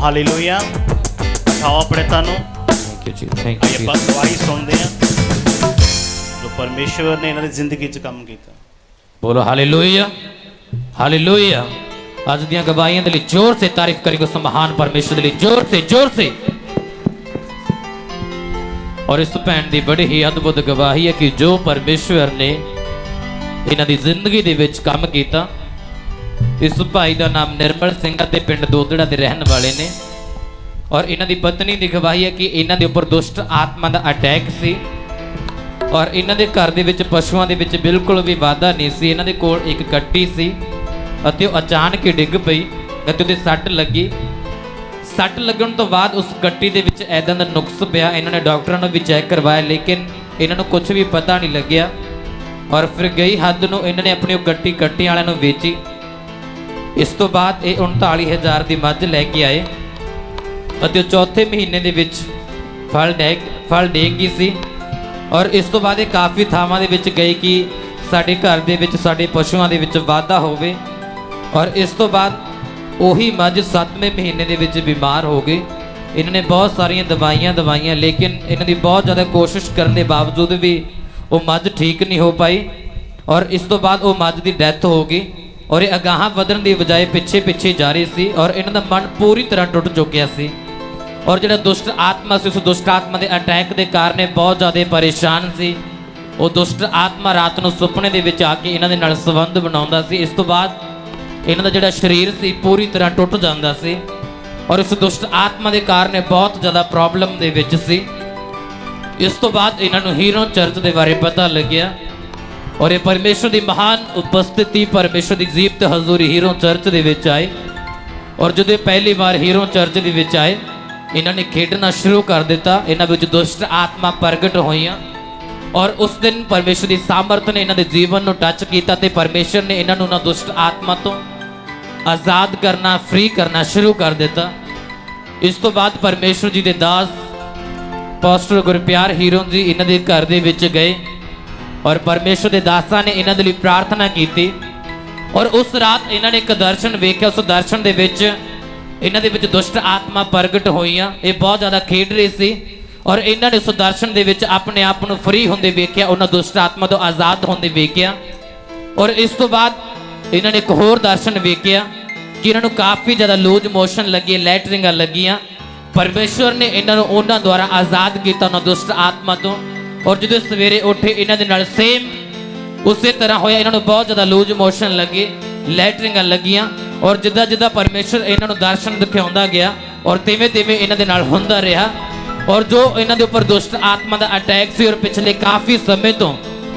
Hallelujah. उठाओ अपने तनु। थैंक यू जी, थैंक यू। ਆਪਾਂ ਗਵਾਹੀ ਸੁਣਦੇ ਹਾਂ ਜੋ ਪਰਮੇਸ਼ਵਰ ਨੇ ਇਹਨਾਂ ਦੀ ਜ਼ਿੰਦਗੀ 'ਚ ਕੰਮ ਕੀਤਾ। बोलो हालेलुया, हालेलुया। आज दियां गवाहियां दे लई जोर से तारीफ करेंगे उस महान परमेश्वर दे लई, जोर से, जोर से। और इस भैन दी बड़ी ही अद्भुत गवाही है कि जो परमेश्वर ने इन्हां दी जिंदगी दे विच काम कीता। इस भाई दा नाम निर्मल सिंह ते पिंड दोदड़ा दे रहन वाले ने। और इन्हां दी पत्नी दी गवाही है कि इन्हां दे उपर दुष्ट आत्मा दा अटैक सी और इन्हां दे घर दे विच पशुआं दे विच बिल्कुल भी वाधा नहीं सी। इन्हां दे कोल एक कट्टी सी अते ओह अचानक ही डिग पई अते ओहदे सੱਟ लगी। सੱਟ लगण तो बाद उस कट्टी दे विच ऐदां दा नुक्स पिया। इन्हां ने डॉक्टरां नूं भी चैक करवाया लेकिन इन्हां नूं कुछ भी पता नहीं लग्या। और फिर गई हद नूं इन्हां ने अपनी कट्टी कट्टी वालिਆਂ ਨੂੰ ਵੇਚੀ। इस तो बाद ये 39,000 ਦੀ ਮੱਝ ਲੈ ਕੇ आए ਅਤੇ चौथे महीने ਦੇ ਵਿੱਚ फल देगी सी। और इस तो बाद काफ़ी थावां दे विच गए कि साडे घर दे विच साडे पशुआं दे विच वाधा होवे। और इस तो बाद उही मझ 7वें महीने दे विच बीमार हो गई। इन्होंने बहुत सारियां दवाइयां लेकिन इन्हां दी बहुत ज़्यादा कोशिश करने के बावजूद भी वो मझ ठीक नहीं हो पाई। और इस तो बाद वो मझ की डैथ हो गई और ये अगाह वधण की बजाय पिछे पिछे जा रही सी और इन्हां दा मन पूरी तरह टुट चुकिया सी। और जो दुष्ट आत्मा से उस दुष्ट आत्मा के अटैक के कारण बहुत ज़्यादा परेशान सी। वो दुष्ट आत्मा रात को सुपने के विच आके इन्हां दे नाल संबंध बनाउंदा सी। इस तो बाद इन्हां दा जिहड़ा शरीर सी पूरी तरह टुट जांदा सी और उस दुष्ट आत्मा के कारण बहुत ज़्यादा प्रॉब्लम दे विच सी। इस तो बाद इन्हां नूं हीरो चर्च के बारे पता लग्या और ये परमेश्वर की महान उपस्थिति परमेश्वर की जीवत हजूरी हीरो चर्च के विच आए। और जो पहली बार हीरो चर्च के विच आए इन्होंने खेडना शुरू कर दिता। इन्हां विच दुष्ट आत्मा प्रगट होईयां और उस दिन परमेश्वर की सामर्थ ने इन्हां दे जीवन को टच किया ते परमेश्वर ने इन्हां नूं उन्हां दुष्ट आत्मा तो आज़ाद करना फ्री करना शुरू कर दिता। इस तो बाद परमेश्वर जी के दास पास्टर गुरप्यार हीरो जी इन्हां दे घर दे विच गए और परमेश्वर के दासां ने इन्हां दे लई प्रार्थना की। और उस रात इन्हां ने एक दर्शन वेख्या। उस दर्शन दे विच इन्हां दे विच दुष्ट आत्मा प्रगट होईयां। ये बहुत ज़्यादा खेड रही सी और इन्हां ने उस दर्शन दे विच अपने आप नूं फ्री होंदे वेख्या, उन्हां दुष्ट आत्मा तो आज़ाद होंदे वेख्या। और इस तो बाद इन्हां ने एक होर दर्शन वेख्या कि इन्हां नूं काफ़ी ज़्यादा लूज मोशन लगे, लैटरिंगां लगियां। परमेश्वर ने इन्हां नूं उन्हां द्वारा आज़ाद किया उन्हां दुष्ट आत्मा तो। और जो सवेरे उठे इन्हां दे नाल सेम उस तरह होया। इन्हां नूं बहुत ज़्यादा लूज मोशन लगे, लैटरिंगां लगियां। और जिदा जिदा परमेश्वर इन्हां दर्शन दिखाउंदा गया और तिवें तिवें इन्हां दे नाल हुंदा रहा। और जो इन्हां दे उपर दुष्ट आत्मा का अटैक सी और पिछले काफ़ी समय तो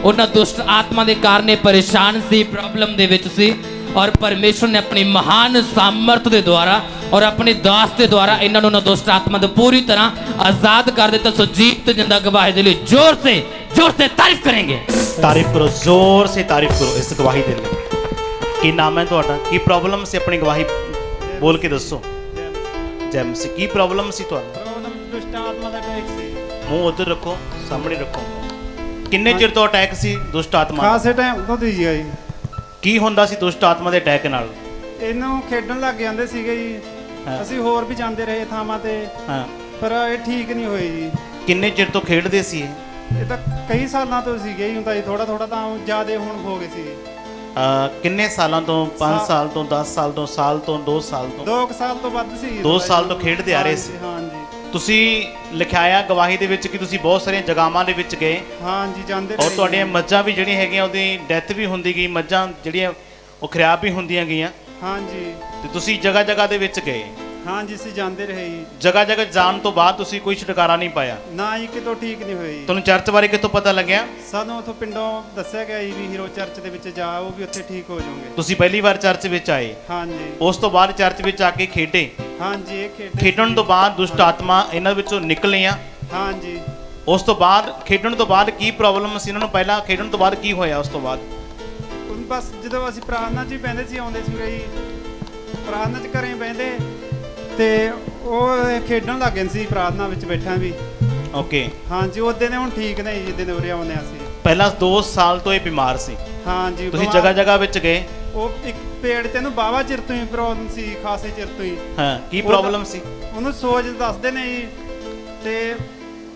उन्हां दुष्ट आत्मा के कारण परेशान सी, प्रॉब्लम दे विच सी। और परमेश्वर ने अपनी महान सामर्थ के द्वारा और अपने दास के द्वारा इन्हां नूं दुष्ट आत्मा तो पूरी तरह आज़ाद कर दिता। सो जीवत जिंदा गवाही दे लई जोर से तारीफ करेंगे। तारीफ करो, जोर से तारीफ करो इस गवाही दे लई। की नाम है तुहाडा? की प्रॉब्लम से अपनी गवाही बोल के दसो। जैम से की प्रॉब्लम सी तुहानू? प्रॉब्लम दुष्ट आत्मा दा अटैक सी। मुंह उधर रखो, सामने रखो। किन्ने चिर तो अटैक सी दुष्ट आत्मा? ਖਾਸੇ ਟਾਈਮ ਤੋਂ ਦੀ ਜੀ ਕੀ ਹੁੰਦਾ ਸੀ ਦੁਸ਼ਟ ਆਤਮਾ ਦੇ ਅਟੈਕ ਨਾਲ? ਇਹਨੂੰ ਖੇਡਣ ਲੱਗ ਜਾਂਦੇ ਸੀਗੇ ਜੀ। ਅਸੀਂ ਹੋਰ ਵੀ ਜਾਂਦੇ ਰਹੇ ਥਾਵਾਂ ਤੇ ਹਾਂ, ਪਰ ਇਹ ਠੀਕ ਨਹੀਂ ਹੋਏ ਜੀ। ਕਿੰਨੇ ਚਿਰ ਤੋਂ ਖੇਡਦੇ ਸੀ ਇਹ ਤਾਂ ਕਈ ਸਾਲਾਂ ਤੋਂ ਸੀਗੇ ਹੀ ਹੁੰਦਾ ਜੀ। ਥੋੜਾ ਥੋੜਾ ਤਾਂ ਜ਼ਿਆਦੇ ਹੁਣ ਹੋ ਗਏ ਸੀ। ਕਿੰਨੇ ਸਾਲਾਂ ਤੋਂ? 5 ਸਾਲ ਤੋਂ, 10 ਸਾਲ ਤੋਂ, ਸਾਲ ਤੋਂ, 2 ਸਾਲ ਤੋਂ? 2 ਸਾਲ ਤੋਂ ਵੱਧ ਸੀ। 2 ਸਾਲ ਤੋਂ ਖੇਡਦੇ ਆ ਰਹੇ ਸੀ। ਹਾਂਜੀ। ਤੁਸੀਂ ਲਿਖਾਇਆ ਗਵਾਹੀ ਦੇ ਵਿੱਚ ਕਿ ਤੁਸੀਂ ਬਹੁਤ ਸਾਰੀਆਂ ਜਗ੍ਹਾਵਾਂ ਦੇ ਵਿੱਚ ਗਏ। ਹਾਂਜੀ ਜਾਂਦੇ ਔਰ ਤੁਹਾਡੀਆਂ ਮੱਝਾਂ ਵੀ ਜਿਹੜੀਆਂ ਹੈਗੀਆਂ ਉਹਦੀ ਡੈਥ ਵੀ ਹੁੰਦੀ ਗਈ, ਮੱਝਾਂ ਜਿਹੜੀਆਂ ਉਹ ਖਰਾਬ ਵੀ ਹੁੰਦੀਆਂ ਗਈਆਂ। ਹਾਂਜੀ। ਤੇ ਤੁਸੀਂ ਜਗ੍ਹਾ ਜਗ੍ਹਾ ਦੇ ਵਿੱਚ ਗਏ। ਹਾਂਜੀ ਅਸੀਂ ਜਾਂਦੇ ਰਹੇ ਜੀ। ਜਗ੍ਹਾ ਜਗ੍ਹਾ ਜਾਣ ਤੋਂ ਬਾਅਦ ਤੁਸੀਂ ਕੋਈ ਛੁਟਕਾਰਾ ਨਹੀਂ ਪਾਇਆ? ਨਾ ਹੀ ਕਿਤੋਂ ਠੀਕ ਨਹੀਂ ਹੋਏ ਜੀ। ਤੁਹਾਨੂੰ ਚਰਚ ਬਾਰੇ ਕਿੱਥੋਂ ਪਤਾ ਲੱਗਿਆ? ਸਾਨੂੰ ਉੱਥੋਂ ਪਿੰਡੋਂ ਦੱਸਿਆ ਗਿਆ ਜੀ ਵੀ ਹੀਰੋ ਚਰਚ ਦੇ ਵਿੱਚ ਜਾਓ ਵੀ ਉੱਥੇ ਠੀਕ ਹੋ ਜਾਓਗੇ। ਤੁਸੀਂ ਪਹਿਲੀ ਵਾਰ ਚਰਚ ਵਿੱਚ ਆਏ? ਹਾਂਜੀ। ਉਸ ਤੋਂ ਬਾਅਦ ਚਰਚ ਵਿੱਚ ਆ ਕੇ ਖੇਡੇ? ਹਾਂਜੀ। ਇਹ ਖੇਡਣ ਤੋਂ ਬਾਅਦ ਦੁਸ਼ਟ ਆਤਮਾ ਇਹਨਾਂ ਵਿੱਚੋਂ ਨਿਕਲੀਆਂ? ਹਾਂਜੀ। ਉਸ ਤੋਂ ਬਾਅਦ ਖੇਡਣ ਤੋਂ ਬਾਅਦ ਕੀ ਪ੍ਰੋਬਲਮ ਸੀ ਇਹਨਾਂ ਨੂੰ? ਪਹਿਲਾਂ ਖੇਡਣ ਤੋਂ ਬਾਅਦ ਕੀ ਹੋਇਆ? ਉਸ ਤੋਂ ਬਾਅਦ ਬਸ ਜਦੋਂ ਅਸੀਂ ਪ੍ਰਾਰਥਨਾ 'ਚ ਹੀ ਬਹਿੰਦੇ ਸੀ, ਆਉਂਦੇ ਸੀ ਜੀ ਪ੍ਰਾਰਥਨਾ 'ਚ ਘਰੇ ਬਹਿੰਦੇ ਤੇ ਉਹ ਖੇਡਣ ਲੱਗ ਗਏ ਸੀ ਪ੍ਰਾਰਥਨਾ ਵਿੱਚ ਬੈਠਾ ਵੀ। ਓਕੇ। ਹਾਂਜੀ। ਉਹਦੇ ਨੇ ਹੁਣ ਠੀਕ ਨੇ ਜਿੱਦੇ ਦੇ ਉਰੇ ਆਉਂਦੇ ਅਸੀਂ। ਪਹਿਲਾਂ 2 ਸਾਲ ਤੋਂ ਇਹ ਬਿਮਾਰ ਸੀ। ਹਾਂਜੀ। ਤੁਸੀਂ ਜਗ੍ਹਾ ਜਗ੍ਹਾ ਵਿੱਚ ਗਏ? ਉਹ ਇੱਕ ਪੇਟ ਤੇ ਇਹਨੂੰ ਬਾਵਾ ਚਿਰ ਤੋਂ ਹੀ ਪ੍ਰੋਬਲਮ ਸੀ, ਖਾਸੇ ਚਿਰ ਤੋਂ ਹੀ। ਹਾਂ, ਕੀ ਪ੍ਰੋਬਲਮ ਸੀ? ਉਹਨੂੰ ਸੋਜ ਦੱਸਦੇ ਨੇ ਜੀ, ਤੇ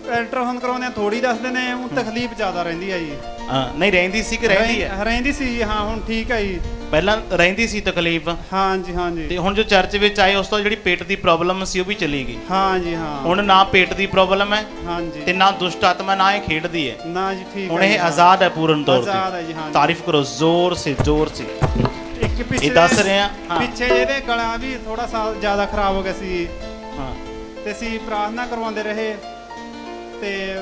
ਅਲਟਰਾਸਾਊਂਡ ਕਰਾਉਂਦੇ ਥੋੜੀ ਦੱਸਦੇ ਨੇ, ਉਹ ਤਕਲੀਫ ਜ਼ਿਆਦਾ ਰਹਿੰਦੀ ਹੈ ਜੀ। ਹਾਂ, ਨਹੀਂ ਰਹਿੰਦੀ ਸੀ ਕਿ ਰਹਿੰਦੀ ਹੈ? ਰਹਿੰਦੀ ਸੀ ਜੀ, ਹਾਂ ਹੁਣ ਠੀਕ ਹੈ ਜੀ। ਪਹਿਲਾਂ ਰਹਿੰਦੀ ਸੀ ਤਕਲੀਫ? ਹਾਂਜੀ ਹਾਂਜੀ। ਤੇ ਹੁਣ ਜੋ ਚਰਚ ਵਿੱਚ ਆਏ ਉਸ ਤੋਂ ਜਿਹੜੀ ਪੇਟ ਦੀ ਪ੍ਰੋਬਲਮ ਸੀ ਉਹ ਵੀ ਚਲੀ ਗਈ? ਹਾਂਜੀ ਹਾਂ। ਹੁਣ ਨਾ ਪੇਟ ਦੀ ਪ੍ਰੋਬਲਮ ਹੈ ਹਾਂਜੀ, ਤੇ ਨਾ ਦੁਸ਼ਟ ਆਤਮਾ ਨਾ ਇਹ ਖੇਡਦੀ ਹੈ, ਨਾ ਜੀ ਠੀਕ ਹੁਣ ਹੈ ਇਹ ਜੀ, ਹਾਂ। ਆਜ਼ਾਦ ਹੈ ਪੂਰਨ ਤੌਰ ਆਜ਼ਾਦ ਹੈ ਜੀ, ਤੇ। ਹਾਂ। ਤਾਰੀਫ ਕਰੋ ਜ਼ੋਰ ਸੇ, ਜ਼ੋਰ ਸੇ। ਇੱਕ ਪਿੱਛੇ ਇਹ ਦੱਸ ਰਹੇ ਆ, ਹਾਂ। ਪਿੱਛੇ ਇਹਦੇ ਗਲਾ ਵੀ ਥੋੜਾ ਸਾਲ ਜ਼ਿਆਦਾ ਖਰਾਬ ਹੋ ਗਿਆ ਸੀ, ਹਾਂ, ਤੇ ਅਸੀਂ ਪ੍ਰਾਰਥਨਾ ਕਰਵਾਉਂਦੇ ਰਹੇ, ਤੇ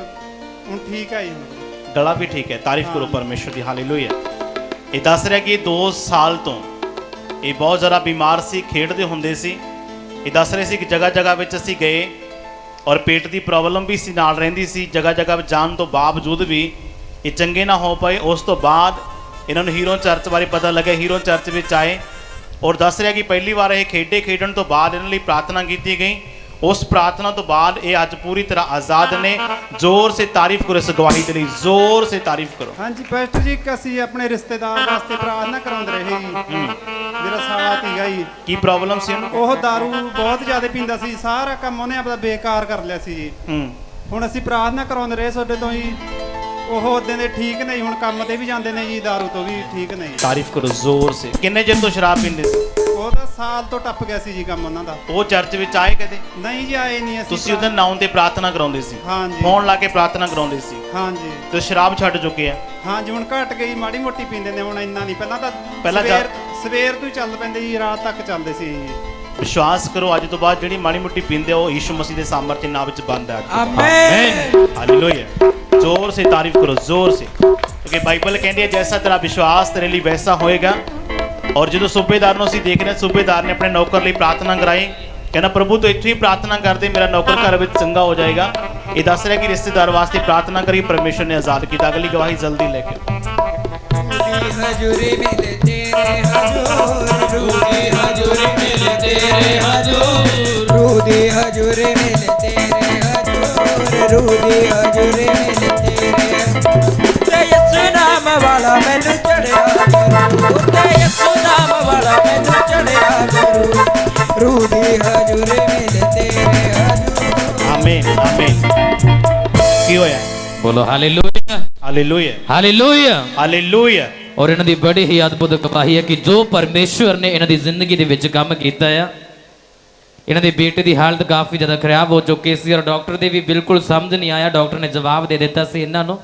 ਹੁਣ ਠੀਕ ਹੈ ਜੀ। ਹੁਣ ਗਲਾ ਵੀ ਠੀਕ ਹੈ। ਤਾਰੀਫ ਕਰੋ ਪਰਮੇਸ਼ਰ ਦੀ, ਹਾਲੇਲੂਇਆ। ਇਹ ਦੱਸ ਰਿਹਾ ਕਿ 2 ਸਾਲ ਤੋਂ ਇਹ ਬਹੁਤ ਜ਼ਿਆਦਾ ਬਿਮਾਰ ਸੀ, ਖੇਡਦੇ ਹੁੰਦੇ ਸੀ। ਇਹ ਦੱਸ ਰਹੇ ਸੀ ਕਿ ਜਗ੍ਹਾ ਜਗ੍ਹਾ ਵਿੱਚ ਅਸੀਂ ਗਏ ਔਰ ਪੇਟ ਦੀ ਪ੍ਰੋਬਲਮ ਵੀ ਸੀ ਨਾਲ ਰਹਿੰਦੀ ਸੀ। ਜਗ੍ਹਾ ਜਗ੍ਹਾ ਵਿੱਚ ਜਾਣ ਤੋਂ ਬਾਵਜੂਦ ਵੀ ਇਹ ਚੰਗੇ ਨਾ ਹੋ ਪਏ। ਉਸ ਤੋਂ ਬਾਅਦ ਇਹਨਾਂ ਨੂੰ ਹੀਰੋ ਚਰਚ ਬਾਰੇ ਪਤਾ ਲੱਗਿਆ, ਹੀਰੋ ਚਰਚ ਵਿੱਚ ਆਏ ਔਰ ਦੱਸ ਰਿਹਾ ਕਿ ਪਹਿਲੀ ਵਾਰ ਇਹ ਖੇਡਣ ਤੋਂ ਬਾਅਦ ਇਹਨਾਂ ਲਈ ਪ੍ਰਾਰਥਨਾ ਕੀਤੀ ਗਈ। ਉਸ ਪ੍ਰਾਰਥਨਾ ਤੋਂ ਬਾਅਦ ਇਹ ਅੱਜ ਪੂਰੀ ਤਰ੍ਹਾਂ ਆਜ਼ਾਦ ਨੇ। ਜ਼ੋਰ ਸੇ ਤਾਰੀਫ ਕਰੋ ਇਸ ਗਵਾਹੀ ਦੇ ਲਈ, ਜ਼ੋਰ ਸੇ ਤਾਰੀਫ ਕਰੋ। ਹਾਂਜੀ ਪਾਸਟਰ ਜੀ, ਅਸੀਂ ਆਪਣੇ ਰਿਸ਼ਤੇਦਾਰ ਵਾਸਤੇ ਪ੍ਰਾਰਥਨਾ ਕਰਾਉਂਦੇ ਰਹੇ ਜੀ। ਮੇਰਾ ਸਾਲਾ ਧੀਆ ਜੀ, ਕੀ ਪ੍ਰੋਬਲਮ ਸੀ ਉਹਨੂੰ? ਉਹ दारू ਬਹੁਤ ਜ਼ਿਆਦਾ ਪੀਂਦਾ ਸੀ, ਸਾਰਾ ਕੰਮ ਉਹਨੇ ਆਪਣਾ ਬੇਕਾਰ ਕਰ ਲਿਆ ਸੀ ਜੀ। ਹੁਣ ਅਸੀਂ ਪ੍ਰਾਰਥਨਾ ਕਰਾਉਂਦੇ ਰਹੇ ਤੁਹਾਡੇ ਤੋਂ ਜੀ, ਉਹ ਉਦੋਂ ਦੇ ਠੀਕ ਨਹੀਂ, ਹੁਣ ਕੰਮ ਤੇ ਵੀ ਜਾਂਦੇ ਨੇ ਜੀ, दारू ਤੋਂ ਵੀ ਠੀਕ ਨਹੀਂ। ਤਾਰੀਫ ਕਰੋ ਜ਼ੋਰ ਸੇ। ਕਿੰਨੇ ਚਿਰ ਤੋਂ ਸ਼ਰਾਬ ਪੀਂਦੇ ਸੀ? ਉਹਦਾ ਸਾਲ ਤੋਂ ਟੱਪ ਗਿਆ ਸੀ ਜੀ ਕੰਮ ਉਹਨਾਂ ਦਾ। ਉਹ ਚਰਚ ਵਿੱਚ ਆਏ ਕਦੇ? ਨਹੀਂ ਜੀ, ਆਏ ਨਹੀਂ ਅਸੀਂ। ਤੁਸੀਂ ਉਹਦੇ ਨਾਮ ਤੇ ਪ੍ਰਾਰਥਨਾ ਕਰਾਉਂਦੇ ਸੀ? ਹਾਂਜੀ। ਫੋਨ ਲਾ ਕੇ ਪ੍ਰਾਰਥਨਾ ਕਰਾਉਂਦੇ ਸੀ? ਹਾਂਜੀ। ਤੇ ਸ਼ਰਾਬ ਛੱਡ ਚੁੱਕੇ ਆ? ਹਾਂਜੀ, ਹੁਣ ਘਟ ਗਈ, ਮਾੜੀ ਮੋਟੀ ਪੀਂਦੇ ਨੇ, ਹੁਣ ਇੰਨਾ ਨਹੀਂ। ਪਹਿਲਾਂ ਤਾਂ ਪਹਿਲਾਂ ਸਵੇਰ ਤੋਂ ਹੀ ਚੱਲ ਪੈਂਦੇ ਜੀ, ਰਾਤ ਤੱਕ ਚੱਲਦੇ ਸੀ ਜੀ। ਵਿਸ਼ਵਾਸ ਕਰੋ, ਅੱਜ ਤੋਂ ਬਾਅਦ ਜਿਹੜੀ ਮਾੜੀ ਮੋਟੀ ਪੀਂਦੇ ਆ ਉਹ ਯਿਸੂ ਮਸੀਹ ਦੇ ਸਾਮਰਥ ਨਾਮ ਵਿੱਚ ਬੰਦ ਹੈ। Amen, hallelujah. ਜ਼ੋਰ ਸੇ ਤਾਰੀਫ ਕਰੋ, ਜ਼ੋਰ ਸੇ। ਕਿਉਂਕਿ ਬਾਈਬਲ ਕਹਿੰਦੀ ਹੈ ਜੈਸਾ ਤੇਰਾ ਵਿਸ਼ਵਾਸ ਤੇਰੇ ਲਈ ਵੈਸਾ ਹੋਏਗਾ। ਔਰ ਜਦੋਂ ਸੂਬੇਦਾਰ ਨੂੰ ਅਸੀਂ ਦੇਖ ਰਹੇ, ਸੂਬੇਦਾਰ ਨੇ ਆਪਣੇ ਨੌਕਰ ਲਈ ਪ੍ਰਾਰਥਨਾ ਕਰਾਈ, ਕਹਿੰਦਾ ਪ੍ਰਭੂ ਤੂੰ ਇੱਥੇ ਹੀ ਪ੍ਰਾਰਥਨਾ ਕਰਦੇ, ਮੇਰਾ ਨੌਕਰ ਘਰ ਵਿੱਚ ਚੰਗਾ ਹੋ ਜਾਏਗਾ। ਇਹ ਦੱਸ ਰਿਹਾ ਕਿ ਰਿਸ਼ਤੇਦਾਰ ਵਾਸਤੇ ਪ੍ਰਾਰਥਨਾ ਕਰੀ, ਪਰਮੇਸ਼ਰ ਨੇ ਆਜ਼ਾਦ ਕੀਤਾ। ਅਗਲੀ ਗਵਾਹੀ ਜਲਦੀ ਲੈ ਕੇ। हजूरी मिले तेरे हजूर, रूदी हजूरी मिले तेरे हजूर, रूदी हजूरी मिले तेरे हजूर, रूदी हजूरी मिले तेरे यीशु नाम वाला मैनू चढ़िया गुरु, ते यीशु नाम वाला मैनू चढ़िया गुरु, रूदी हजूरी मिले तेरे हजूर। आमीन, आमीन। ਕੀ ਹੋਇਆ? ਬੋਲੋ ਹਾਲੇਲੂਇਆ, ਹਾਲੇਲੂਇਆ, ਹਾਲੇਲੂਇਆ, ਹਾਲੇਲੂਇਆ। ਔਰ ਇਹਨਾਂ ਦੀ ਬੜੀ ਹੀ ਅਦਭੁਤ ਗਵਾਹੀ ਹੈ ਕਿ ਜੋ ਪਰਮੇਸ਼ਵਰ ਨੇ ਇਹਨਾਂ ਦੀ ਜ਼ਿੰਦਗੀ ਦੇ ਵਿੱਚ ਕੰਮ ਕੀਤਾ ਆ। ਇਹਨਾਂ ਦੇ ਬੇਟੇ ਦੀ ਹਾਲਤ ਕਾਫੀ ਜ਼ਿਆਦਾ ਖਰਾਬ ਹੋ ਚੁੱਕੀ ਸੀ ਔਰ ਡਾਕਟਰ ਦੇ ਵੀ ਬਿਲਕੁਲ ਸਮਝ ਨਹੀਂ ਆਇਆ। ਡਾਕਟਰ ਨੇ ਜਵਾਬ ਦੇ ਦਿੱਤਾ ਸੀ ਇਹਨਾਂ ਨੂੰ।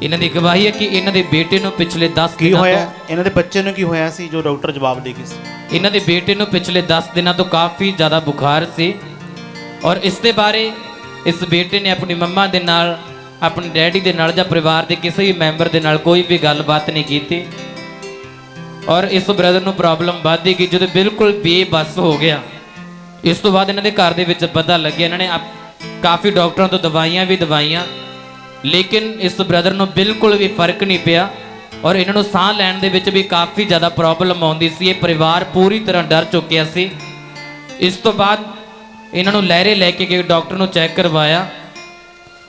ਇਹਨਾਂ ਦੀ ਗਵਾਹੀ ਹੈ ਕਿ ਇਹਨਾਂ ਦੇ ਬੇਟੇ ਨੂੰ ਪਿਛਲੇ 10 ਕੀ ਦਿਨਾਂ ਹੋਇਆ? ਤੋਂ ਇਹਨਾਂ ਦੇ ਬੱਚੇ ਨੂੰ ਕੀ ਹੋਇਆ ਸੀ ਜੋ ਡਾਕਟਰ ਜਵਾਬ ਦੇ ਗਏ ਸੀ? ਇਹਨਾਂ ਦੇ ਬੇਟੇ ਨੂੰ ਪਿਛਲੇ 10 ਦਿਨਾਂ ਤੋਂ ਕਾਫੀ ਜ਼ਿਆਦਾ ਬੁਖਾਰ ਸੀ ਔਰ ਇਸ ਦੇ ਬਾਰੇ ਇਸ ਬੇਟੇ ਨੇ ਆਪਣੀ ਮੰਮਾ ਦੇ ਨਾਲ, ਆਪਣੇ ਡੈਡੀ ਦੇ ਨਾਲ ਜਾਂ ਪਰਿਵਾਰ ਦੇ ਕਿਸੇ ਵੀ ਮੈਂਬਰ ਦੇ ਨਾਲ ਕੋਈ ਵੀ ਗੱਲਬਾਤ ਨਹੀਂ ਕੀਤੀ। ਔਰ ਇਸ ਬ੍ਰਦਰ ਨੂੰ ਪ੍ਰੋਬਲਮ ਵੱਧਦੀ ਗਈ ਜਦੋਂ ਬਿਲਕੁਲ ਬੇਬਸ ਹੋ ਗਿਆ। ਇਸ ਤੋਂ ਬਾਅਦ ਇਹਨਾਂ ਦੇ ਘਰ ਦੇ ਵਿੱਚ ਪਤਾ ਲੱਗਿਆ, ਇਹਨਾਂ ਨੇ ਕਾਫੀ ਡਾਕਟਰਾਂ ਤੋਂ ਦਵਾਈਆਂ ਵੀ ਦਵਾਈਆਂ, ਲੇਕਿਨ ਇਸ ਬ੍ਰਦਰ ਨੂੰ ਬਿਲਕੁਲ ਵੀ ਫਰਕ ਨਹੀਂ ਪਿਆ ਔਰ ਇਹਨਾਂ ਨੂੰ ਸਾਹ ਲੈਣ ਦੇ ਵਿੱਚ ਵੀ ਕਾਫੀ ਜ਼ਿਆਦਾ ਪ੍ਰੋਬਲਮ ਆਉਂਦੀ ਸੀ। ਇਹ ਪਰਿਵਾਰ ਪੂਰੀ ਤਰ੍ਹਾਂ ਡਰ ਚੁੱਕਿਆ ਸੀ। ਇਸ ਤੋਂ ਬਾਅਦ ਇਹਨਾਂ ਨੂੰ ਲਹਿਰੇ ਲੈ ਕੇ ਗਏ, ਡਾਕਟਰ ਨੂੰ ਚੈੱਕ ਕਰਵਾਇਆ।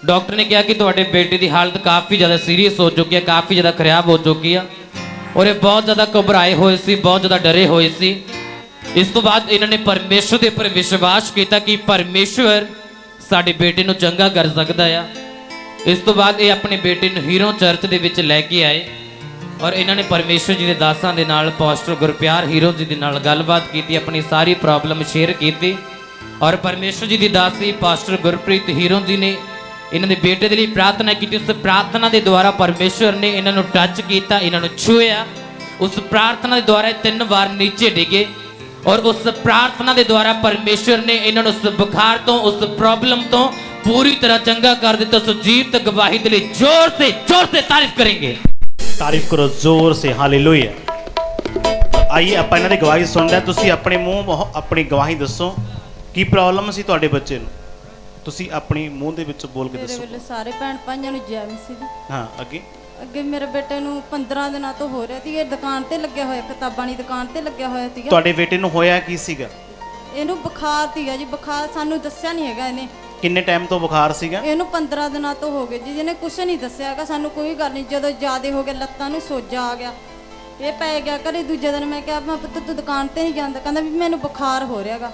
ਡਾਕਟਰ ਨੇ ਕਿਹਾ ਕਿ ਤੁਹਾਡੇ ਬੇਟੇ ਦੀ ਹਾਲਤ ਕਾਫੀ ਜ਼ਿਆਦਾ ਸੀਰੀਅਸ ਹੋ ਚੁੱਕੀ ਹੈ, ਕਾਫੀ ਜ਼ਿਆਦਾ ਖਰਾਬ ਹੋ ਚੁੱਕੀ ਆ ਔਰ ਇਹ ਬਹੁਤ ਜ਼ਿਆਦਾ ਘਬਰਾਏ ਹੋਏ ਸੀ, ਬਹੁਤ ਜ਼ਿਆਦਾ ਡਰੇ ਹੋਏ ਸੀ। ਇਸ ਤੋਂ ਬਾਅਦ ਇਹਨਾਂ ਨੇ ਪਰਮੇਸ਼ਵਰ ਦੇ ਉੱਪਰ ਵਿਸ਼ਵਾਸ ਕੀਤਾ ਕਿ ਪਰਮੇਸ਼ਵਰ ਸਾਡੇ ਬੇਟੇ ਨੂੰ ਚੰਗਾ ਕਰ ਸਕਦਾ ਆ। ਇਸ ਤੋਂ ਬਾਅਦ ਇਹ ਆਪਣੇ ਬੇਟੇ ਨੂੰ ਹੀਰੋ ਚਰਚ ਦੇ ਵਿੱਚ ਲੈ ਕੇ ਆਏ ਔਰ ਇਹਨਾਂ ਨੇ ਪਰਮੇਸ਼ਵਰ ਜੀ ਦੇ ਦਾਸਾਂ ਦੇ ਨਾਲ, ਪਾਸਟਰ ਗੁਰਪਿਆਰ ਹੀਰੋ ਜੀ ਦੇ ਨਾਲ ਗੱਲਬਾਤ ਕੀਤੀ, ਆਪਣੀ ਸਾਰੀ ਪ੍ਰੋਬਲਮ ਸ਼ੇਅਰ ਕੀਤੀ ਔਰ ਪਰਮੇਸ਼ਵਰ ਜੀ ਦੀ ਦਾਸੀ ਪਾਸਟਰ ਗੁਰਪ੍ਰੀਤ ਹੀਰੋ ਜੀ ਨੇ ਇਹਨਾਂ ਦੇ ਬੇਟੇ ਦੇ ਲਈ ਪ੍ਰਾਰਥਨਾ ਕੀਤੀ। ਉਸ ਪ੍ਰਾਰਥਨਾ ਦੇ ਦੁਆਰਾ ਪਰਮੇਸ਼ਵਰ ਨੇ ਇਹਨਾਂ ਨੂੰ ਟੱਚ ਕੀਤਾ, ਇਹਨਾਂ ਨੂੰ ਛੂਹਿਆ। ਉਸ ਪ੍ਰਾਰਥਨਾ ਦੇ ਦੁਆਰਾ 3 ਵਾਰ ਨੀਚੇ ਡਿੱਗੇ ਔਰ ਉਸ ਪ੍ਰਾਰਥਨਾ ਦੇ ਦੁਆਰਾ ਪਰਮੇਸ਼ਵਰ ਨੇ ਇਹਨਾਂ ਨੂੰ ਉਸ ਬੁਖਾਰ ਤੋਂ, ਉਸ ਪ੍ਰੋਬਲਮ ਤੋਂ ਪੂਰੀ ਤਰ੍ਹਾਂ ਚੰਗਾ ਕਰ ਦਿੱਤਾ। ਸੋ ਜੀਵਤ ਗਵਾਹੀ ਦੇ ਲਈ ਜ਼ੋਰ ਸੇ ਤਾਰੀਫ ਕरेंगे। ਤਾਰੀਫ ਕਰੋ ਜ਼ੋਰ ਸੇ, ਹਾਲੇਲੂਇਆ। ਆइए ਆਪਾਂ ਇਹਨਾਂ ਦੀ ਗਵਾਹੀ ਸੁਣਦੇ ਹਾਂ। ਤੁਸੀਂ ਆਪਣੇ ਮੂੰਹ ਆਪਣੀ ਗਵਾਹੀ ਦੱਸੋ, ਕੀ ਪ੍ਰੋਬਲਮ ਸੀ ਤੁਹਾਡੇ ਬੱਚੇ ਨੂੰ? ਤੁਸੀਂ ਆਪਣੀ ਮੂੰਹ ਦੇ ਵਿੱਚ ਬੋਲ ਕੇ ਮੇਰੇ ਦੱਸੋ। ਵੱਲੋਂ ਸਾਰੇ ਭੈਣ ਭਾਈਆਂ ਨੂੰ ਜੈ ਮਸੀਹ ਦੀ। ਹਾਂ, ਅੱਗੇ। ਅੱਗੇ ਮੇਰੇ ਬੇਟੇ ਨੂੰ 15 ਦਿਨਾਂ ਤੋਂ ਹੋ ਰਿਹਾ ਸੀ, ਇਹ ਦੁਕਾਨ ਤੇ ਲੱਗਿਆ ਹੋਇਆ, ਕਿਤਾਬਾਂ ਦੀ ਦੁਕਾਨ ਤੇ ਲੱਗਿਆ ਹੋਇਆ ਸੀਗਾ। ਤੁਹਾਡੇ ਬੇਟੇ ਨੂੰ ਹੋਇਆ ਕੀ ਸੀਗਾ? ਇਹਨੂੰ ਬੁਖਾਰ ਸੀਗਾ ਜੀ, ਬੁਖਾਰ ਸਾਨੂੰ ਦੱਸਿਆ ਨਹੀਂ ਹੈਗਾ ਇਹਨੇ। ਕਿੰਨੇ ਟਾਈਮ ਤੋਂ ਬੁਖਾਰ ਸੀਗਾ? ਇਹਨੂੰ 15 ਦਿਨਾਂ ਤੋਂ ਹੋ ਗਏ ਜੀ, ਜਿਹਨੇ ਕੁਝ ਨਹੀਂ ਦੱਸਿਆ ਹੈਗਾ ਸਾਨੂੰ, ਕੋਈ ਗੱਲ ਨਹੀਂ। ਜਦੋਂ ਜ਼ਿਆਦਾ ਹੋ ਗਿਆ, ਲੱਤਾਂ ਨੂੰ ਸੋਜਾ ਆ ਗਿਆ, ਇਹ ਪੈ ਗਿਆ ਘਰੇ। ਦੂਜੇ ਦਿਨ ਮੈਂ ਕਿਹਾ ਮੈਂ ਪੁੱਤ ਤੂੰ ਦੁਕਾਨ ਤੇ ਨਹੀਂ ਜਾਂਦਾ, ਕਹਿੰਦਾ ਵੀ ਮੈਨੂੰ ਬੁਖਾਰ ਹੋ ਰਿਹਾਗਾ।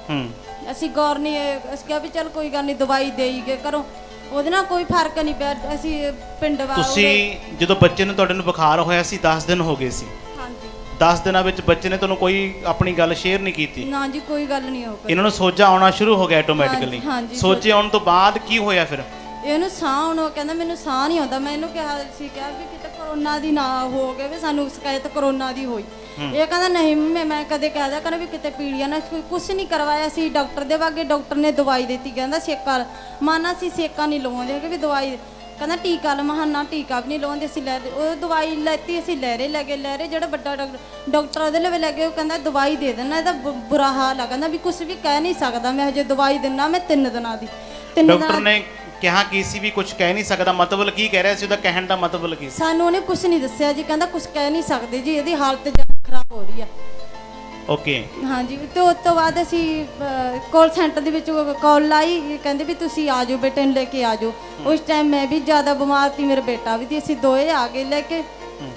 ਅਸੀਂ ਗੌਰ ਨਹੀਂ, ਅਸੀਂ ਕਿਹਾ ਵੀ ਚੱਲ ਕੋਈ ਗੱਲ ਨਹੀਂ ਦਵਾਈ ਦੇਈ ਗਏ ਘਰੋਂ, ਉਹਦੇ ਨਾਲ ਕੋਈ ਫਰਕ ਨਹੀਂ ਪਿਆ। ਅਸੀਂ ਪਿੰਡ ਵਾਲੇ ਤੁਸੀਂ ਜਦੋਂ ਬੱਚੇ ਨੂੰ ਤੁਹਾਡੇ ਨੂੰ ਬੁਖਾਰ ਹੋਇਆ ਸੀ 10 ਦਿਨ ਹੋ ਗਏ ਸੀ, ਹਾਂਜੀ 10 ਦਿਨਾਂ ਵਿੱਚ ਬੱਚੇ ਨੇ ਤੁਹਾਨੂੰ ਕੋਈ ਆਪਣੀ ਗੱਲ ਸ਼ੇਅਰ ਨਹੀਂ ਕੀਤੀ? ਨਾ ਜੀ ਕੋਈ ਗੱਲ ਨਹੀਂ ਹੋ ਇਹਨਾਂ ਨੂੰ ਸੋਜਾ ਆਉਣਾ ਸ਼ੁਰੂ ਹੋ ਗਿਆ ਆਟੋਮੈਟਿਕਲੀ। ਹਾਂਜੀ, ਸੋਜੇ ਆਉਣ ਤੋਂ ਬਾਅਦ ਕੀ ਹੋਇਆ ਫਿਰ? ਇਹਨੂੰ ਸਾਹ ਆਉਣਾ, ਕਹਿੰਦਾ ਮੈਨੂੰ ਸਾਹ ਨਹੀਂ ਆਉਂਦਾ। ਮੈਂ ਇਹਨੂੰ ਕਿਹਾ ਸੀ ਕਿਹਾ ਵੀ ਕਿਤੇ ਕਰੋਨਾ ਦੀ ਨਾ ਹੋ ਗਏ ਵੀ ਸਾਨੂੰ ਸ਼ਿਕਾਇਤ ਕਰੋਨਾ ਦੀ ਹੋਈ। ਇਹ ਕਹਿੰਦਾ ਨਹੀਂ ਮੈਂ ਕਦੇ ਕਹਿਦਾ ਕਹਿੰਦਾ ਵੀ ਕਿਤੇ ਪੀੜੀਆਂ ਨਾ ਕੁਛ ਨਹੀਂ ਕਰਵਾਇਆ ਸੀ। ਡਾਕਟਰ ਦੇ ਵਾਗੇ ਡਾਕਟਰ ਨੇ ਦਵਾਈ ਦਿੱਤੀ, ਕਹਿੰਦਾ ਸੇਕਾ ਮਾਨਾ ਸੀ, ਸੇਕਾ ਨਹੀਂ ਲਵਾਉਂਦੇ ਕਿ ਵੀ ਦਵਾਈ, ਕਹਿੰਦਾ ਟੀਕਾ ਲਵਾਉਣਾ, ਟੀਕਾ ਵੀ ਨਹੀਂ ਲਵਾਉਂਦੇ। ਅਸੀਂ ਲੈ ਉਹ ਦਵਾਈ ਲੈਤੀ, ਅਸੀਂ ਲਹਿਰੇ ਲੈ ਗਏ। ਲਹਿਰੇ ਜਿਹੜਾ ਵੱਡਾ ਡਾਕਟਰ ਉਹਦੇ ਲਵੇ ਲੈ ਗਏ, ਉਹ ਕਹਿੰਦਾ ਦਵਾਈ ਦੇ ਦੇਣਾ, ਇਹਦਾ ਬੁਰਾ ਹਾਲ ਆ, ਕਹਿੰਦਾ ਵੀ ਕੁਛ ਵੀ ਕਹਿ ਨਹੀਂ ਸਕਦਾ ਮੈਂ ਹਜੇ ਦਵਾਈ ਦਿੰਨਾ ਮੈਂ 3 ਦਿਨਾਂ ਦੀ। 3 ਡਾਕਟਰ ਨੇ ਕਿਹਾ ਕੀ ਸੀ ਵੀ ਕੁਝ ਕਹਿ ਨਹੀਂ ਸਕਦਾ? ਮਤਲਬ ਕੀ ਕਹਿ ਰਿਹਾ ਸੀ? ਉਹਦਾ ਕਹਿਣ ਦਾ ਮਤਲਬ ਕੀ ਸੀ? ਸਾਨੂੰ ਉਹਨੇ ਕੁਛ ਨਹੀਂ ਦੱਸਿਆ ਜੀ, ਕਹਿੰਦਾ ਕੁਛ ਕਹਿ ਨਹੀਂ ਸਕਦੇ ਜੀ, ਇਹਦੀ ਹਾਲਤ ਜ਼ਿਆਦਾ ਖਰਾਬ ਹੋ ਰਹੀ ਆ। ਓਕੇ ਹਾਂਜੀ, ਤੇ ਉਸ ਤੋਂ ਬਾਅਦ ਅਸੀਂ ਕਾਲ ਸੈਂਟਰ ਦੇ ਵਿੱਚ ਕਾਲ ਲਾਈ, ਕਹਿੰਦੇ ਵੀ ਤੁਸੀਂ ਆ ਜਾਓ ਬੇਟੇ ਨੂੰ ਲੈ ਕੇ ਆ ਜਾਓ। ਉਸ ਟਾਈਮ ਮੈਂ ਵੀ ਜ਼ਿਆਦਾ ਬਿਮਾਰ ਸੀ, ਮੇਰਾ ਬੇਟਾ ਵੀ ਸੀ, ਅਸੀਂ ਦੋਏ ਆ ਗਏ ਲੈ ਕੇ।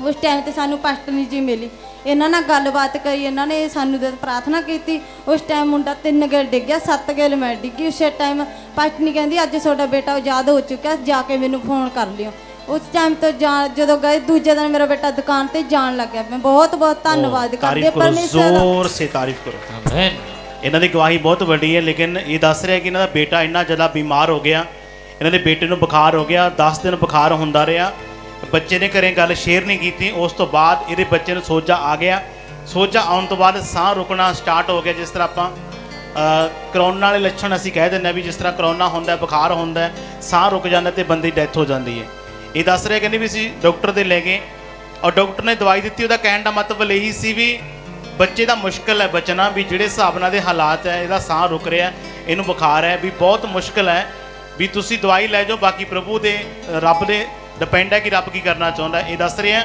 ਉਸ ਟਾਈਮ ਤੇ ਸਾਨੂੰ ਪਸ਼ਟਨੀ ਜੀ ਮਿਲੀ, ਇਹਨਾਂ ਨਾਲ ਗੱਲਬਾਤ ਕਰੀ, ਇਹਨਾਂ ਨੇ ਸਾਨੂੰ ਪ੍ਰਾਰਥਨਾ ਕੀਤੀ। ਉਸ ਟਾਈਮ ਮੁੰਡਾ 3 ਗੇਲ ਡਿੱਗਿਆ, 7 ਗੇਲ ਮੈਂ ਡਿੱਗੀ। ਉਸੇ ਟਾਈਮ ਪਸ਼ਟਨੀ ਕਹਿੰਦੀ ਅੱਜ ਤੁਹਾਡਾ ਬੇਟਾ ਆਜ਼ਾਦ ਹੋ ਚੁੱਕਿਆ, ਜਾ ਕੇ ਮੈਨੂੰ ਫੋਨ ਕਰ ਲਿਓ। ਉਸ ਟਾਈਮ ਤੋਂ ਜਦੋਂ ਗਏ ਦੂਜੇ ਦਿਨ ਮੇਰਾ ਬੇਟਾ ਦੁਕਾਨ ਤੇ ਜਾਣ ਲੱਗਿਆ। ਮੈਂ ਬਹੁਤ ਬਹੁਤ ਧੰਨਵਾਦ ਕਰਦੀ ਹਾਂ ਪਰਮੇਸ਼ਰ ਦਾ। ਜ਼ੋਰ ਸੇ ਤਾਰੀਫ ਕਰੋ। ਆਮੇਨ। ਇਹਨਾਂ ਦੀ ਗਵਾਹੀ ਬਹੁਤ ਵੱਡੀ ਹੈ, ਲੇਕਿਨ ਇਹ ਦੱਸ ਰਿਹਾ ਕਿ ਇਹਨਾਂ ਦਾ ਬੇਟਾ ਇੰਨਾ ਜ਼ਿਆਦਾ ਬਿਮਾਰ ਹੋ ਗਿਆ, ਇਹਨਾਂ ਦੇ ਬੇਟੇ ਨੂੰ ਬੁਖਾਰ ਹੋ ਗਿਆ, 10 ਦਿਨ ਬੁਖਾਰ ਹੁੰਦਾ ਰਿਹਾ। ਬੱਚੇ ਨੇ ਘਰੇ ਗੱਲ ਸ਼ੇਅਰ ਨਹੀਂ ਕੀਤੀ। ਉਸ ਤੋਂ ਬਾਅਦ ਇਹਦੇ ਬੱਚੇ ਨੂੰ ਸੋਜਾ ਆ ਗਿਆ। ਸੋਜਾ ਆਉਣ ਤੋਂ ਬਾਅਦ ਸਾਹ ਰੁਕਣਾ ਸਟਾਰਟ ਹੋ ਗਿਆ। ਜਿਸ ਤਰ੍ਹਾਂ ਆਪਾਂ ਕਰੋਨਾ ਵਾਲੇ ਲੱਛਣ ਅਸੀਂ ਕਹਿ ਦਿੰਦੇ ਹਾਂ ਵੀ ਜਿਸ ਤਰ੍ਹਾਂ ਕਰੋਨਾ ਹੁੰਦਾ, ਬੁਖਾਰ ਹੁੰਦਾ, ਸਾਹ ਰੁਕ ਜਾਂਦਾ ਤੇ ਬੰਦੇ ਦੀ ਡੈਥ ਹੋ ਜਾਂਦੀ ਹੈ। ਇਹ ਦੱਸ ਰਿਹਾ ਕਹਿੰਦੇ ਵੀ ਅਸੀਂ ਡਾਕਟਰ ਦੇ ਲੈ ਗਏ ਔਰ ਡਾਕਟਰ ਨੇ ਦਵਾਈ ਦਿੱਤੀ। ਉਹਦਾ ਕਹਿਣ ਦਾ ਮਤਲਬ ਇਹੀ ਸੀ ਵੀ ਬੱਚੇ ਦਾ ਮੁਸ਼ਕਲ ਹੈ ਬਚਣਾ, ਵੀ ਜਿਹੜੇ ਹਿਸਾਬ ਨਾਲ ਦੇ ਹਾਲਾਤ ਹੈ, ਇਹਦਾ ਸਾਹ ਰੁਕ ਰਿਹਾ, ਇਹਨੂੰ ਬੁਖਾਰ ਹੈ, ਵੀ ਬਹੁਤ ਮੁਸ਼ਕਲ ਹੈ, ਵੀ ਤੁਸੀਂ ਦਵਾਈ ਲੈ ਜਾਓ। ਬਾਕੀ ਪ੍ਰਭੂ ਦੇ ਰੱਬ ਦੇ ਡਿਪੈਂਡ ਹੈ ਕਿ ਰੱਬ ਕੀ ਕਰਨਾ ਚਾਹੁੰਦਾ। ਇਹ ਦੱਸ ਰਿਹਾ।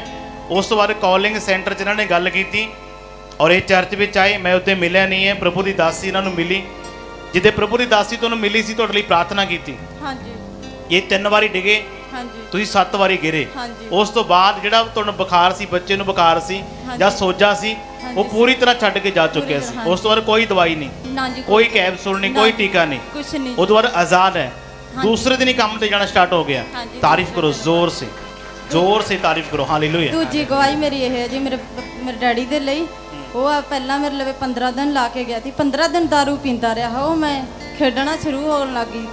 ਉਸ ਤੋਂ ਬਾਅਦ ਕਾਲਿੰਗ ਸੈਂਟਰ 'ਚ ਇਹਨਾਂ ਨੇ ਗੱਲ ਕੀਤੀ ਔਰ ਇਹ ਚਰਚ ਵਿੱਚ ਆਏ। ਮੈਂ ਉੱਥੇ ਮਿਲਿਆ ਨਹੀਂ ਹੈ, ਪ੍ਰਭੂ ਦੀ ਦਾਸੀ ਇਹਨਾਂ ਨੂੰ ਮਿਲੀ। ਜਿੱਦੇ ਪ੍ਰਭੂ ਦੀ ਦਾਸੀ ਤੁਹਾਨੂੰ ਮਿਲੀ ਸੀ, ਤੁਹਾਡੇ ਲਈ ਪ੍ਰਾਰਥਨਾ ਕੀਤੀ। ਹਾਂਜੀ ਇਹ 3 ਵਾਰੀ ਡਿੱਗੇ, ਹਾਂਜੀ ਤੁਸੀਂ 7 ਵਾਰੀ ਗਿਰੇ। ਹਾਂਜੀ ਉਸ ਤੋਂ ਬਾਅਦ ਜਿਹੜਾ ਤੁਹਾਨੂੰ ਬੁਖਾਰ ਸੀ, ਬੱਚੇ ਨੂੰ ਬੁਖਾਰ ਸੀ ਜਾਂ ਸੋਜਾ ਸੀ, ਉਹ ਪੂਰੀ ਤਰ੍ਹਾਂ ਛੱਡ ਕੇ ਜਾ ਚੁੱਕਿਆ ਸੀ। ਉਸ ਤੋਂ ਬਾਅਦ ਕੋਈ ਦਵਾਈ ਨਹੀਂ, ਨਾ ਜੀ ਕੋਈ ਕੈਪਸੂਲ ਨਹੀਂ, ਕੋਈ ਟੀਕਾ ਨਹੀਂ, ਕੁਛ ਨਹੀਂ। ਉਹ ਤੋਂ ਬਾਅਦ ਆਜ਼ਾਦ ਹੈ। दूसरे दिन ही काम पे जाना स्टार्ट हो गया। तारीफ करो जोर से तारीफ करो। हालेलुया। ਦੂਜੀ ਗਵਾਹੀ ਮੇਰੀ ਇਹ ਹੈ ਜੀ, ਮੇਰੇ ਡੈਡੀ ਦੇ ਲਈ। ਉਹ ਆ ਪਹਿਲਾਂ ਮੇਰੇ ਲਵੇ 15 ਦਿਨ ਲਾ ਕੇ ਗਿਆ ਸੀ। 15 ਦਿਨ दारू ਪੀਂਦਾ ਰਿਹਾ। ਉਹ ਮੈਂ ਖੇਡਣਾ ਸ਼ੁਰੂ ਹੋਣ ਲੱਗੀ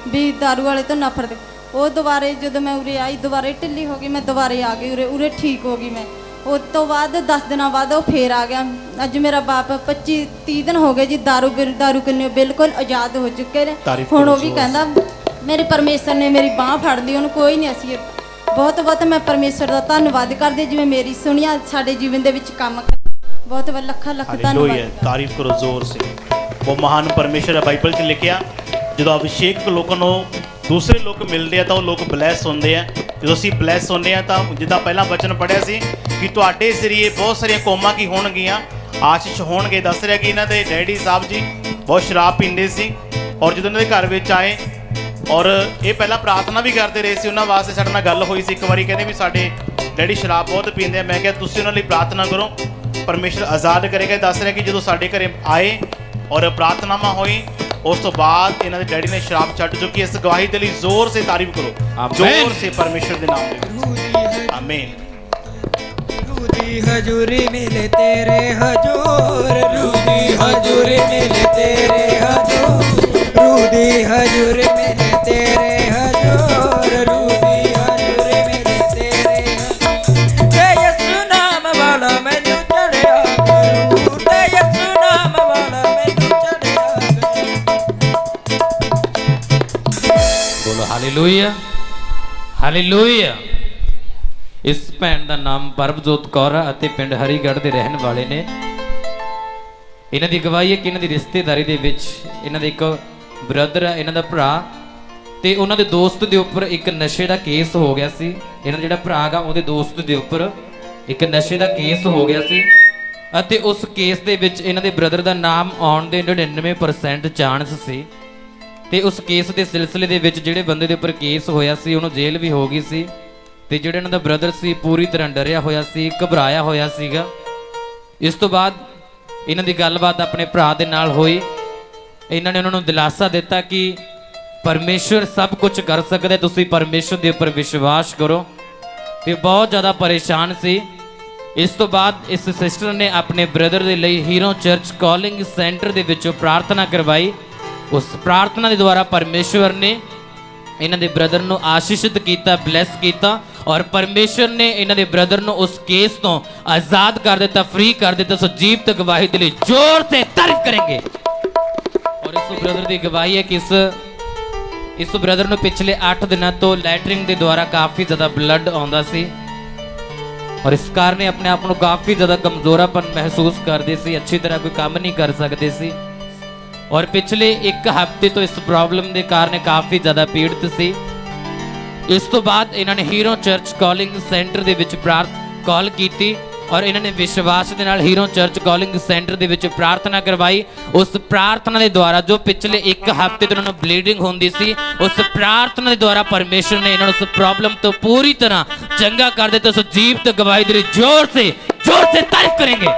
ਵੀ दारू ਵਾਲੇ ਤੋਂ ਨਫ਼ਰਤ। ਉਹ ਦੁਬਾਰੇ ਜਦੋਂ ਮੈਂ ਉਰੇ ਆਈ, ਦੁਬਾਰੇ ਢਿੱਲੀ ਹੋ ਗਈ, ਮੈਂ ਦੁਬਾਰੇ ਆ ਗਈ ਉਰੇ ਠੀਕ ਹੋ ਗਈ ਮੈਂ। ਉਸ ਤੋਂ ਬਾਅਦ 10 ਦਿਨਾਂ ਬਾਅਦ ਉਹ ਫੇਰ ਆ ਗਿਆ। ਅੱਜ ਮੇਰਾ ਬਾਪ 25-30 ਦਿਨ ਹੋ ਗਏ ਜੀ दारू ਕਿੰਨੇ ਬਿਲਕੁਲ ਆਜ਼ਾਦ ਹੋ ਚੁੱਕੇ ਨੇ। ਹੁਣ ਉਹ ਵੀ ਕਹਿੰਦਾ ਮੇਰੇ ਪਰਮੇਸ਼ਰ ਨੇ ਮੇਰੀ ਬਾਹ ਫੜ ਲਈ, ਉਹਨੂੰ ਕੋਈ ਨਹੀਂ। ਅਸੀਂ ਬਹੁਤ ਬਹੁਤ ਮੈਂ ਪਰਮੇਸ਼ਰ ਦਾ ਧੰਨਵਾਦ ਕਰਦੀ, ਜਿਵੇਂ ਮੇਰੀ ਸੁਣਿਆ ਸਾਡੇ ਜੀਵਨ ਦੇ ਵਿੱਚ ਕੰਮ ਕਰ। ਬਹੁਤ ਬਹੁਤ ਲੱਖ ਧੰਨਵਾਦ। ਤਾਰੀਫ ਕਰੋ ਜ਼ੋਰ ਸੇ। ਉਹ ਮਹਾਨ ਪਰਮੇਸ਼ਰ ਹੈ। ਬਾਈਬਲ 'ਚ ਲਿਖਿਆ ਜਦੋਂ ਅਭਿਸ਼ੇਕ ਲੋਕਾਂ ਨੂੰ ਦੂਸਰੇ ਲੋਕ ਮਿਲਦੇ ਆ ਤਾਂ ਉਹ ਲੋਕ ਬਲੈਸ ਹੁੰਦੇ ਆ। ਜਦੋਂ ਅਸੀਂ ਬਲੈਸ ਹੁੰਦੇ ਆ ਤਾਂ ਜਿੱਦਾਂ ਪਹਿਲਾਂ ਵਚਨ ਪੜ੍ਹਿਆ ਸੀ ਕਿ ਤੁਹਾਡੇ ਜ਼ਰੀਏ ਬਹੁਤ ਸਾਰੀਆਂ ਕੌਮਾਂ ਕੀ ਹੋਣਗੀਆਂ, ਆਸ਼ੀਸ਼ ਹੋਣਗੇ। ਦੱਸ ਰਿਹਾ ਕਿ ਇਹਨਾਂ ਦੇ ਡੈਡੀ ਸਾਹਿਬ ਜੀ ਬਹੁਤ ਸ਼ਰਾਬ ਪੀਂਦੇ ਸੀ ਔਰ ਜਦੋਂ ਇਹਨਾਂ ਦੇ ਘਰ ਵਿੱਚ ਆਏ ਔਰ ਇਹ ਪਹਿਲਾਂ ਪ੍ਰਾਰਥਨਾ ਵੀ ਕਰਦੇ ਰਹੇ ਸੀ ਉਹਨਾਂ ਵਾਸਤੇ। ਸਾਡੇ ਨਾਲ ਗੱਲ ਹੋਈ ਸੀ ਇੱਕ ਵਾਰੀ, ਕਹਿੰਦੇ ਵੀ ਸਾਡੇ ਡੈਡੀ ਸ਼ਰਾਬ ਬਹੁਤ ਪੀਂਦੇ ਆ। ਮੈਂ ਕਿਹਾ ਤੁਸੀਂ ਉਹਨਾਂ ਲਈ ਪ੍ਰਾਰਥਨਾ ਕਰੋ, ਪਰਮੇਸ਼ਰ ਆਜ਼ਾਦ ਕਰੇਗਾ। ਦੱਸ ਰਿਹਾ ਕਿ ਜਦੋਂ ਸਾਡੇ ਘਰੇ ਆਏ ਔਰ ਪ੍ਰਾਰਥਨਾਵਾਂ ਹੋਈ, ਉਸ ਤੋਂ ਬਾਅਦ ਇਹਨਾਂ ਦੇ ਡੈਡੀ ਨੇ ਸ਼ਰਾਬ ਛੱਡ ਚੁੱਕੀ। ਇਸ ਗਵਾਹੀ ਦੇ ਲਈ ਜ਼ੋਰ ਸੇ ਤਾਰੀਫ ਕਰੋ, ਜ਼ੋਰ ਸੇ ਪਰਮੇਸ਼ਰ ਦੇ ਨਾਮ ਦੇ। ਆਮੀਨ। रूदी हजूरी मिले तेरे हजूर, रूदी हजूरी मिले तेरे हजूर, रूदी हजूरी मिले तेरे हजूर, रूदी हजूरी मिले तेरे हजूर। ते यसु नाम वाला मैनू चढ़िया गुरू, ते यसु नाम वाला मैनू चढ़िया गुरू। बोलो हालेलुया, हालेलुया। ਇਸ ਭੈਣ ਦਾ ਨਾਮ ਪਰਮਜੋਤ ਕੌਰ ਅਤੇ ਪਿੰਡ ਹਰੀਗੜ੍ਹ ਦੇ ਰਹਿਣ ਵਾਲੇ ਨੇ। ਇਹਨਾਂ ਦੀ ਗਵਾਹੀ ਹੈ ਕਿ ਇਹਨਾਂ ਦੀ ਰਿਸ਼ਤੇਦਾਰੀ ਦੇ ਵਿੱਚ ਇਹਨਾਂ ਦਾ ਇੱਕ ਬ੍ਰਦਰ ਹੈ, ਇਹਨਾਂ ਦਾ ਭਰਾ, ਤੇ ਉਹਨਾਂ ਦੇ ਦੋਸਤ ਦੇ ਉੱਪਰ ਇੱਕ ਨਸ਼ੇ ਦਾ ਕੇਸ ਹੋ ਗਿਆ ਸੀ। ਇਹਨਾਂ ਦਾ ਜਿਹੜਾ ਭਰਾ ਹੈਗਾ ਉਹਦੇ ਦੋਸਤ ਦੇ ਉੱਪਰ ਇੱਕ ਨਸ਼ੇ ਦਾ ਕੇਸ ਹੋ ਗਿਆ ਸੀ ਅਤੇ ਉਸ ਕੇਸ ਦੇ ਵਿੱਚ ਇਹਨਾਂ ਦੇ ਬ੍ਰਦਰ ਦਾ ਨਾਮ ਆਉਣ ਦੇ 99% ਚਾਂਸ ਸੀ। ਤੇ ਉਸ ਕੇਸ ਦੇ ਸਿਲਸਿਲੇ ਦੇ ਵਿੱਚ ਜਿਹੜੇ ਬੰਦੇ ਦੇ ਉੱਪਰ ਕੇਸ ਹੋਇਆ ਸੀ ਉਹਨੂੰ ਜੇਲ੍ਹ ਵੀ ਹੋ ਗਈ ਸੀ। ਤੇ ਜਿਹੜਾ ਇਹਨਾਂ ਦਾ ਬ੍ਰਦਰ ਸੀ ਪੂਰੀ ਤਰ੍ਹਾਂ ਡਰਿਆ ਹੋਇਆ ਸੀ, ਘਬਰਾਇਆ ਹੋਇਆ ਸੀਗਾ। ਇਸ ਤੋਂ ਬਾਅਦ ਇਹਨਾਂ ਦੀ ਗੱਲਬਾਤ ਆਪਣੇ ਭਰਾ ਦੇ ਨਾਲ ਹੋਈ। ਇਹਨਾਂ ਨੇ ਉਹਨਾਂ ਨੂੰ ਦਿਲਾਸਾ ਦਿੱਤਾ ਕਿ ਪਰਮੇਸ਼ਵਰ ਸਭ ਕੁਝ ਕਰ ਸਕਦਾ, ਤੁਸੀਂ ਪਰਮੇਸ਼ਵਰ ਦੇ ਉੱਪਰ ਵਿਸ਼ਵਾਸ ਕਰੋ। ਤੇ ਬਹੁਤ ਜ਼ਿਆਦਾ ਪਰੇਸ਼ਾਨ ਸੀ। ਇਸ ਤੋਂ ਬਾਅਦ ਇਸ ਸਿਸਟਰ ਨੇ ਆਪਣੇ ਬ੍ਰਦਰ ਦੇ ਲਈ ਹੀਰੋ ਚਰਚ ਕਾਲਿੰਗ ਸੈਂਟਰ ਦੇ ਵਿੱਚੋਂ ਪ੍ਰਾਰਥਨਾ ਕਰਵਾਈ। ਉਸ ਪ੍ਰਾਰਥਨਾ ਦੇ ਦੁਆਰਾ ਪਰਮੇਸ਼ਵਰ ਨੇ ਇਹਨਾਂ ਦੇ ਬ੍ਰਦਰ ਨੂੰ ਆਸ਼ੀਸ਼ਿਤ ਕੀਤਾ, ਬਲੈਸ ਕੀਤਾ, ਔਰ ਪਰਮੇਸ਼ਵਰ ਨੇ ਇਹਨਾਂ ਦੇ ਬ੍ਰਦਰ ਨੂੰ ਉਸ ਕੇਸ ਤੋਂ ਆਜ਼ਾਦ ਕਰ ਦਿੱਤਾ, ਫ੍ਰੀ ਕਰ ਦਿੱਤਾ। ਸੋ ਜੀਵਤ ਗਵਾਹੀ ਦੇ ਲਈ ਜ਼ੋਰ ਸੇ ਤਾਰੀਫ ਕरेंगे। ਔਰ ਇਸ ਬ੍ਰਦਰ ਦੀ ਗਵਾਹੀ ਹੈ ਕਿ ਇਸ ਬ੍ਰਦਰ ਨੂੰ ਪਿਛਲੇ 8 ਦਿਨਾਂ ਤੋਂ ਲੈਟਰਿੰਗ ਦੇ ਦੁਆਰਾ ਕਾਫੀ ਜ਼ਿਆਦਾ ਬਲੱਡ ਆਉਂਦਾ ਸੀ, ਔਰ ਇਸ ਕਾਰਨ ਆਪਣੇ ਆਪ ਨੂੰ ਕਾਫੀ ਜ਼ਿਆਦਾ ਕਮਜ਼ੋਰਾਪਨ ਮਹਿਸੂਸ ਕਰਦੇ ਸੀ, ਅੱਛੀ ਤਰ੍ਹਾਂ ਕੋਈ ਕੰਮ ਨਹੀਂ ਕਰ ਸਕਦੇ ਸੀ। ਔਰ ਪਿਛਲੇ 1 ਹਫ਼ਤੇ ਤੋਂ ਇਸ ਪ੍ਰੋਬਲਮ ਦੇ ਕਾਰਨ ਕਾਫੀ ਜ਼ਿਆਦਾ ਪੀੜਤ ਸੀ। ਇਸ ਤੋਂ ਬਾਅਦ ਇਹਨਾਂ ਨੇ ਹੀਰੋ ਚਰਚ ਕਾਲਿੰਗ ਸੈਂਟਰ ਦੇ ਵਿੱਚ ਕਾਲ ਕੀਤੀ, ਔਰ ਇਹਨਾਂ ਨੇ ਵਿਸ਼ਵਾਸ ਦੇ ਨਾਲ ਹੀਰੋ ਚਰਚ ਕਾਲਿੰਗ ਸੈਂਟਰ ਦੇ ਵਿੱਚ ਪ੍ਰਾਰਥਨਾ ਕਰਵਾਈ। ਉਸ ਪ੍ਰਾਰਥਨਾ ਦੇ ਦੁਆਰਾ ਜੋ ਪਿਛਲੇ 1 ਹਫ਼ਤੇ ਤੋਂ ਇਹਨਾਂ ਨੂੰ ਬਲੀਡਿੰਗ ਹੁੰਦੀ ਸੀ, ਉਸ ਪ੍ਰਾਰਥਨਾ ਦੇ ਦੁਆਰਾ ਪਰਮੇਸ਼ਰ ਨੇ ਇਹਨਾਂ ਨੂੰ ਉਸ ਪ੍ਰੋਬਲਮ ਤੋਂ ਪੂਰੀ ਤਰ੍ਹਾਂ ਚੰਗਾ ਕਰ ਦਿੱਤਾ। ਸੋ ਜੀਵਤ ਗਵਾਹੀ ਦੇ ਲਈ ਜ਼ੋਰ ਸੇ ਤਾਰੀਫ करेंगे।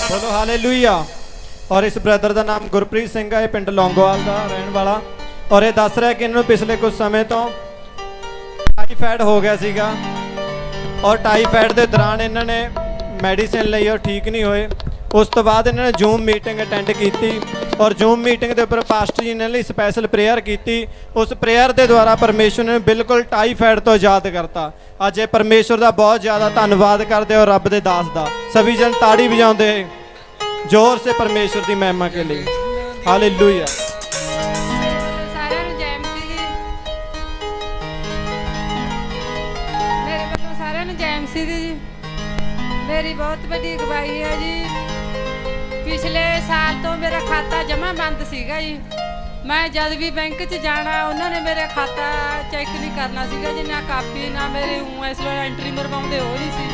ਬੋਲੋ ਹਾਲੇਲੂਇਆ। ਔਰ ਇਸ ਬ੍ਰਦਰ ਦਾ ਨਾਮ ਗੁਰਪ੍ਰੀਤ ਸਿੰਘ ਹੈ, ਇਹ ਪਿੰਡ ਲੌਂਗੋਵਾਲ ਦਾ ਰਹਿਣ ਵਾਲਾ। ਔਰ ਇਹ ਦੱਸ ਰਿਹਾ ਕਿ ਇਹਨਾਂ ਨੂੰ ਪਿਛਲੇ ਕੁਝ ਸਮੇਂ ਤੋਂ ਟਾਈਫਾਇਡ ਹੋ ਗਿਆ ਸੀਗਾ, ਔਰ ਟਾਈਫਾਇਡ ਦੇ ਦੌਰਾਨ ਇਹਨਾਂ ਨੇ ਮੈਡੀਸਿਨ ਲਈ ਔਰ ਠੀਕ ਨਹੀਂ ਹੋਏ। ਉਸ ਤੋਂ ਬਾਅਦ ਇਹਨਾਂ ਨੇ ਜ਼ੂਮ ਮੀਟਿੰਗ ਅਟੈਂਡ ਕੀਤੀ, ਔਰ ਜ਼ੂਮ ਮੀਟਿੰਗ ਦੇ ਉੱਪਰ ਪਾਸਟਰ ਜੀ ਨੇ ਲਈ ਸਪੈਸ਼ਲ ਪ੍ਰੇਅਰ ਕੀਤੀ। ਉਸ ਪ੍ਰੇਅਰ ਦੇ ਦੁਆਰਾ ਪਰਮੇਸ਼ਰ ਨੇ ਬਿਲਕੁਲ ਟਾਈਫਾਇਡ ਤੋਂ ਆਜ਼ਾਦ ਕਰਤਾ। ਅੱਜ ਇਹ ਪਰਮੇਸ਼ਰ ਦਾ ਬਹੁਤ ਜ਼ਿਆਦਾ ਧੰਨਵਾਦ ਕਰਦੇ ਔਰ ਰੱਬ ਦੇ ਦਾਸ ਦਾ। ਸਭੀ ਜਨ ਤਾੜੀ ਵਜਾਉਂਦੇ जोर से परमेश्वर की महिमा के लिए। हालेलुया। सारिਆਂ ਨੂੰ ਜੈ ਮਸੀਹ ਜੀ। ਮੇਰੇ ਵੱਲੋਂ ਸਾਰਿਆਂ ਨੂੰ ਜੈ ਮਸੀਹ ਜੀ। ਮੇਰੀ ਬਹੁਤ ਵੱਡੀ ਗਵਾਹੀ ਹੈ ਜੀ। ਪਿਛਲੇ ਸਾਲ ਤੋਂ ਮੇਰਾ ਖਾਤਾ ਜਮ੍ਹਾਂ ਬੰਦ ਸੀਗਾ ਜੀ। ਮੈਂ ਜਦ ਵੀ ਬੈਂਕ 'ਚ ਜਾਣਾ ਉਹਨਾਂ ਨੇ ਮੇਰਾ ਖਾਤਾ ਚੈੱਕ ਨਹੀਂ ਕਰਨਾ ਸੀਗਾ ਜੀ, ਨਾ ਕਾਪੀ ਨਾ ਮੇਰੇ ਇਸ ਵੇਲੇ ਐਂਟਰੀ ਮਰਵਾਉਂਦੇ ਉਹ ਨਹੀਂ ਸੀ।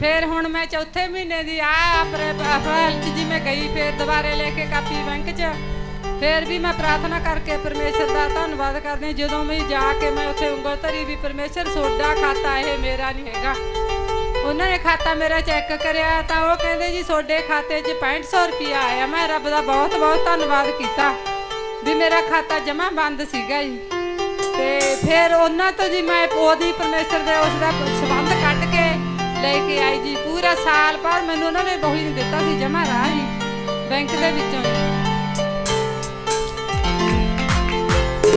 फिर हुण मैं चौथे महीने की अप्रैल जी मैं गई, फिर दोबारे लेके कापी बैंक च। फिर भी मैं प्रार्थना करके परमेश्वर का धन्नवाद करदी। जदों भी जाके मैं उत्थे उंगल धरी भी परमेश्वर सोडा खाता ये मेरा नहीं हैगा। उन्होंने खाता मेरा चैक करिया तो वो कहते जी सोडे खाते 'च 6500 रुपया आया। मैं रब का बहुत बहुत धन्नवाद किया भी मेरा खाता जमा बंद सीगा जी। ते फिर उन्होंने तो जी मैं ओदी परमेश्वर दे उसका संबंध कट के लेके आई जी। पूरा साल पर मैनूं उन्होंने बहुत नहीं दिता सी जमा रहा जी बैंक दे विचों।